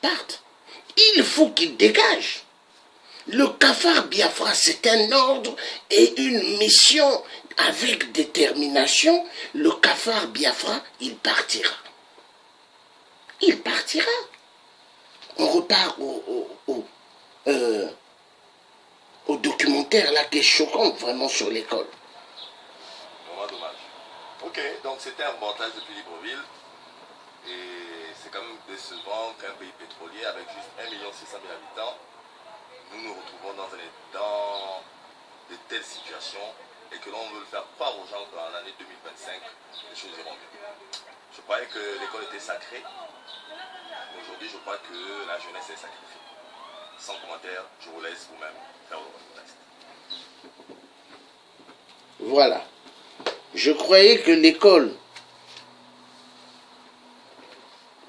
parte. Il faut qu'il dégage. Le cafard Biafra, c'est un ordre et une mission avec détermination. Le cafard Biafra, il partira. Il partira. On repart au documentaire là qui est choquant vraiment sur l'école. Vraiment dommage. Ok, donc c'était un reportage depuis Libreville. Et c'est quand même décevant qu'un pays pétrolier avec juste 1 600 000 habitants, nous nous retrouvons dans de telles situations et que l'on veut faire croire aux gens qu'en l'année 2025, les choses iront mieux. Je croyais que l'école était sacrée. Aujourd'hui, je crois que la jeunesse est sacrifiée. Sans commentaire, je vous laisse vous-même faire le reste. Voilà. Je croyais que l'école,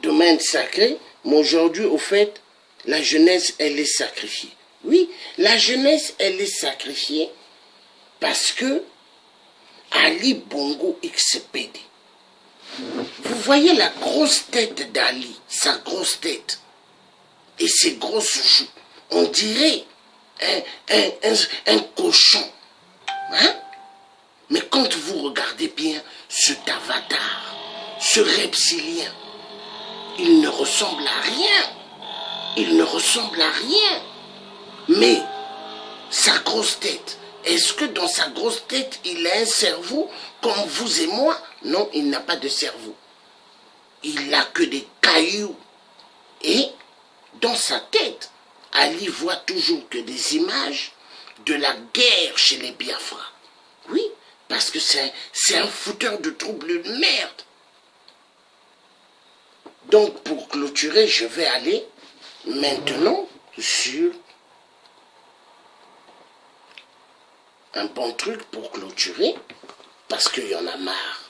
domaine sacré, mais aujourd'hui, au fait, la jeunesse, elle est sacrifiée. Oui, la jeunesse, elle est sacrifiée parce que Ali Bongo XPD. Vous voyez la grosse tête d'Ali, sa grosse tête, et ses grosses joues. On dirait un cochon. Hein? Mais quand vous regardez bien cet avatar, ce reptilien, il ne ressemble à rien. Il ne ressemble à rien. Mais sa grosse tête, est-ce que dans sa grosse tête, il a un cerveau comme vous et moi? Non, il n'a pas de cerveau. Il n'a que des cailloux. Et dans sa tête, Ali voit toujours que des images de la guerre chez les Biafra. Oui, parce que c'est un fouteur de troubles de merde. Donc pour clôturer, je vais aller maintenant sur un bon truc pour clôturer, parce qu'il y en a marre.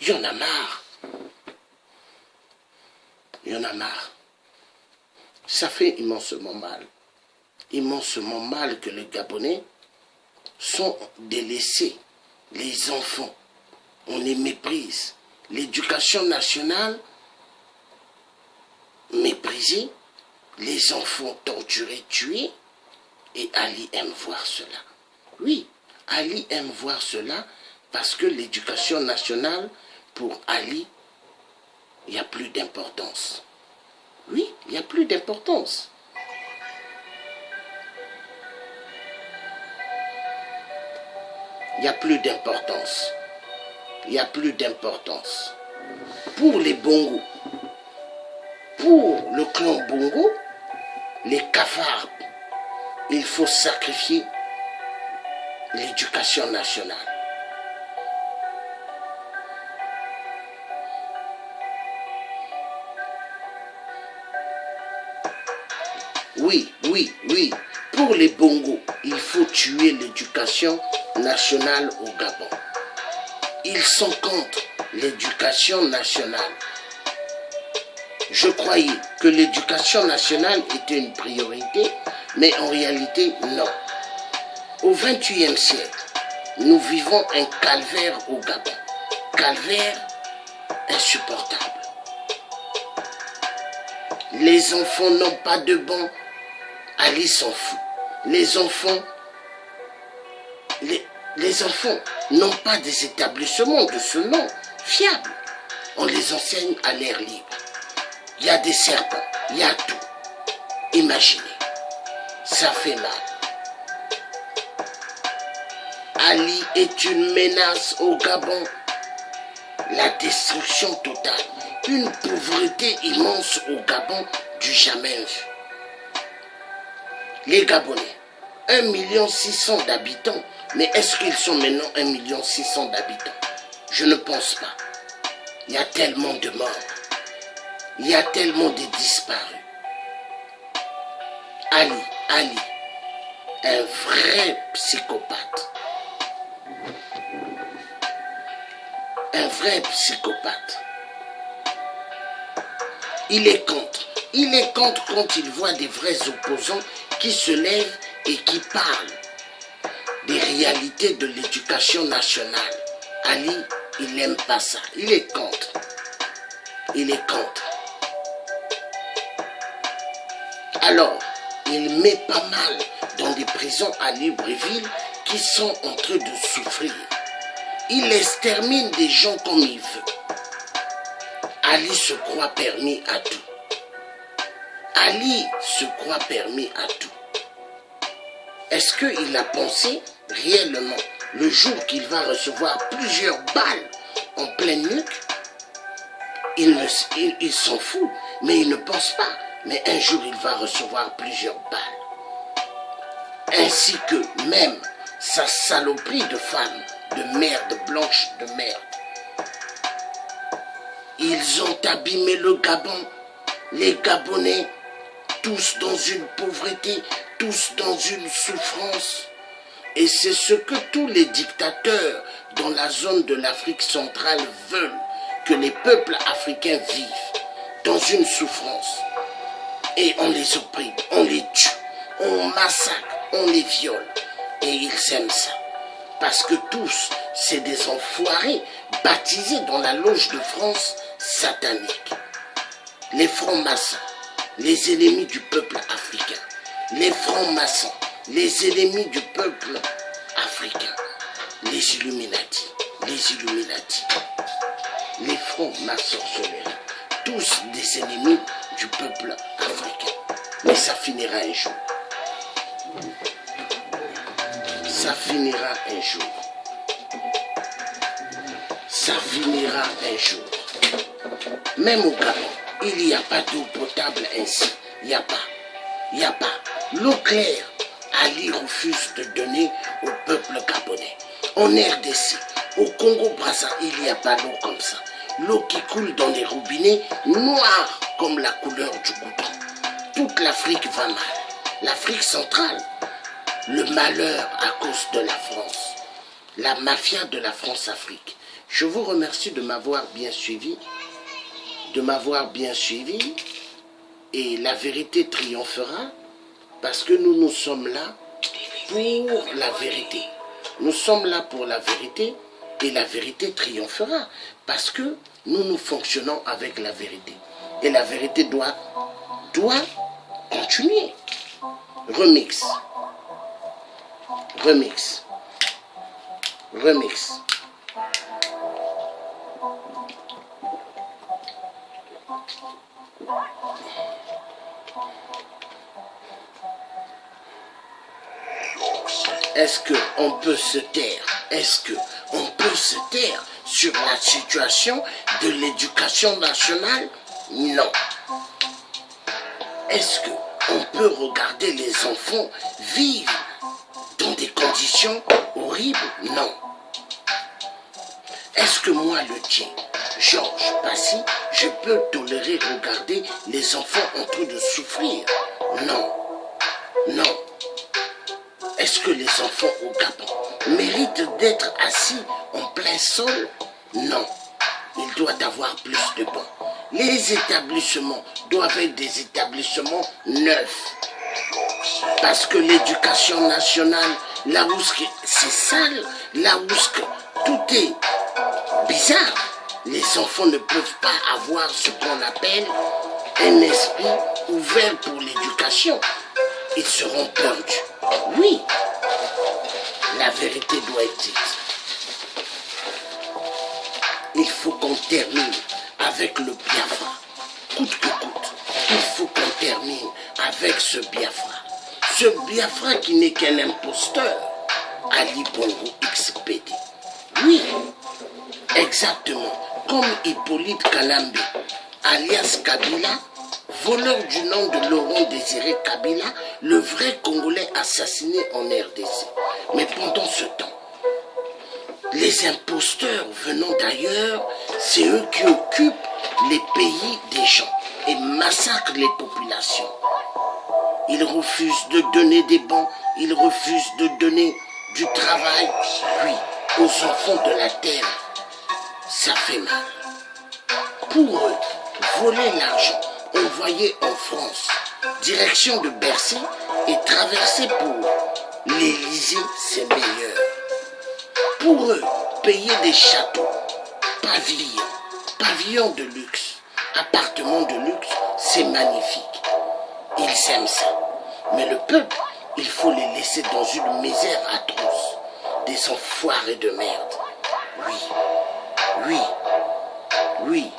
Il y en a marre. Il y en a marre. Ça fait immensement mal. Immensement mal que les Gabonais sont délaissés. Les enfants, on les méprise. L'éducation nationale méprisée. Les enfants torturés, tués. Et Ali aime voir cela. Oui, Ali aime voir cela parce que l'éducation nationale, pour Ali, il n'y a plus d'importance. Oui, il n'y a plus d'importance. Il n'y a plus d'importance. Il n'y a plus d'importance. Pour les Bongo, pour le clan Bongo, les cafards, il faut sacrifier l'éducation nationale. Oui, oui, oui. Pour les Bongo, il faut tuer l'éducation nationale au Gabon. Ils sont contre l'éducation nationale. Je croyais que l'éducation nationale était une priorité, mais en réalité, non. Au XXIe siècle, nous vivons un calvaire au Gabon. Calvaire insupportable. Les enfants n'ont pas de banc. Ali s'en fout. Les enfants n'ont pas des établissements de ce nom fiables. On les enseigne à l'air libre. Il y a des serpents, il y a tout. Imaginez, ça fait mal. Ali est une menace au Gabon. La destruction totale. Une pauvreté immense au Gabon du jamais vu. Les Gabonais, 1 600 000 d'habitants. Mais est-ce qu'ils sont maintenant 1 600 000 d'habitants? Je ne pense pas. Il y a tellement de morts. Il y a tellement de disparus. Ali, un vrai psychopathe. Un vrai psychopathe. Il est contre. Il est contre quand il voit des vrais opposants qui se lèvent et qui parlent des réalités de l'éducation nationale. Ali, il n'aime pas ça. Il est contre. Il est contre. Alors, il met pas mal dans des prisons à Libreville qui sont en train de souffrir. Il extermine des gens comme il veut. Ali se croit permis à tout. Ali se croit permis à tout. Est-ce qu'il a pensé réellement le jour qu'il va recevoir plusieurs balles en pleine nuque? Il s'en fout, mais il ne pense pas. Mais un jour, il va recevoir plusieurs balles. Ainsi que même sa saloperie de femme, de merde, blanche de merde. Ils ont abîmé le Gabon, les Gabonais, tous dans une pauvreté, tous dans une souffrance. Et c'est ce que tous les dictateurs dans la zone de l'Afrique centrale veulent, que les peuples africains vivent dans une souffrance. Et on les opprime, on les tue, on massacre, on les viole. Et ils aiment ça. Parce que tous, c'est des enfoirés baptisés dans la loge de France satanique. Les francs-maçons, les ennemis du peuple africain. Les francs-maçons, les ennemis du peuple africain. Les Illuminati, les Illuminati. Les francs-maçons tous des ennemis du peuple africain. Mais ça finira un jour. Ça finira un jour. Ça finira un jour. Même au Gabon, il n'y a pas d'eau potable ainsi. Il n'y a pas. Il n'y a pas. L'eau claire, Ali refuse de donner au peuple gabonais. En RDC, au Congo-Brazza, il n'y a pas d'eau comme ça. L'eau qui coule dans les robinets noirs comme la couleur du goudron. Toute l'Afrique va mal. L'Afrique centrale, le malheur à cause de la France. La mafia de la France-Afrique. Je vous remercie de m'avoir bien suivi. Et la vérité triomphera parce que nous sommes là pour la vérité. Nous sommes là pour la vérité et la vérité triomphera parce que nous fonctionnons avec la vérité. Et la vérité doit continuer. Remix. Est-ce qu'on peut se taire? Est-ce qu'on peut se taire sur la situation de l'éducation nationale? Non. Est-ce qu'on peut regarder les enfants vivre dans des conditions horribles? Non. Est-ce que moi, le tien, Georges Passy, je peux tolérer regarder les enfants en train de souffrir? Non. Non. Est-ce que les enfants au Gabon méritent d'être assis en plein sol? Non. Il doit y avoir plus de bancs. Les établissements doivent être des établissements neufs. Parce que l'éducation nationale, là où c'est sale, là où tout est bizarre, les enfants ne peuvent pas avoir ce qu'on appelle un esprit ouvert pour l'éducation. Ils seront perdus. Oui, la vérité doit être dite. Il faut qu'on termine avec le Biafra. Coûte que coûte, il faut qu'on termine avec ce Biafra. Ce Biafra qui n'est qu'un imposteur, Ali Bongo XPD. Oui, exactement, comme Hippolyte Kalambe, alias Kabila, voleur du nom de Laurent Désiré Kabila, le vrai Congolais assassiné en RDC. Mais pendant ce temps, les imposteurs venant d'ailleurs, c'est eux qui occupent les pays des gens et massacrent les populations. Ils refusent de donner des bancs, ils refusent de donner du travail, oui, aux enfants de la terre. Ça fait mal. Pour eux, voler l'argent envoyé en France, direction de Bercy, et traverser pour l'Élysée, c'est meilleur. Pour eux, payer des châteaux, pavillons de luxe, appartements de luxe, c'est magnifique. Ils aiment ça. Mais le peuple, il faut les laisser dans une misère atroce. Des enfoirés de merde. Oui, oui, oui.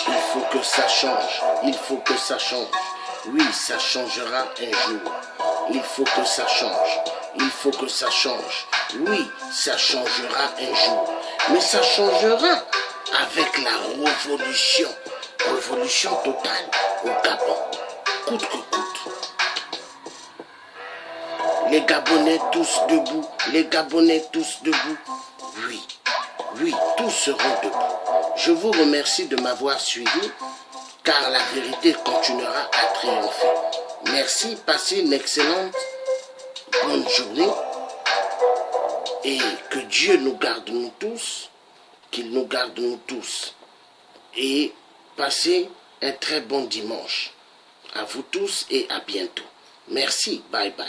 Il faut que ça change. Il faut que ça change. Oui, ça changera un jour. Il faut que ça change. Il faut que ça change. Oui, ça changera un jour. Mais ça changera avec la révolution. Révolution totale au Gabon. Coûte que coûte. Les Gabonais tous debout. Les Gabonais tous debout. Oui, oui, tous seront debout. Je vous remercie de m'avoir suivi, car la vérité continuera à triompher. Merci, passez une excellente bonne journée et que Dieu nous garde nous tous, qu'il nous garde nous tous et passez un très bon dimanche à vous tous et à bientôt. Merci, bye bye.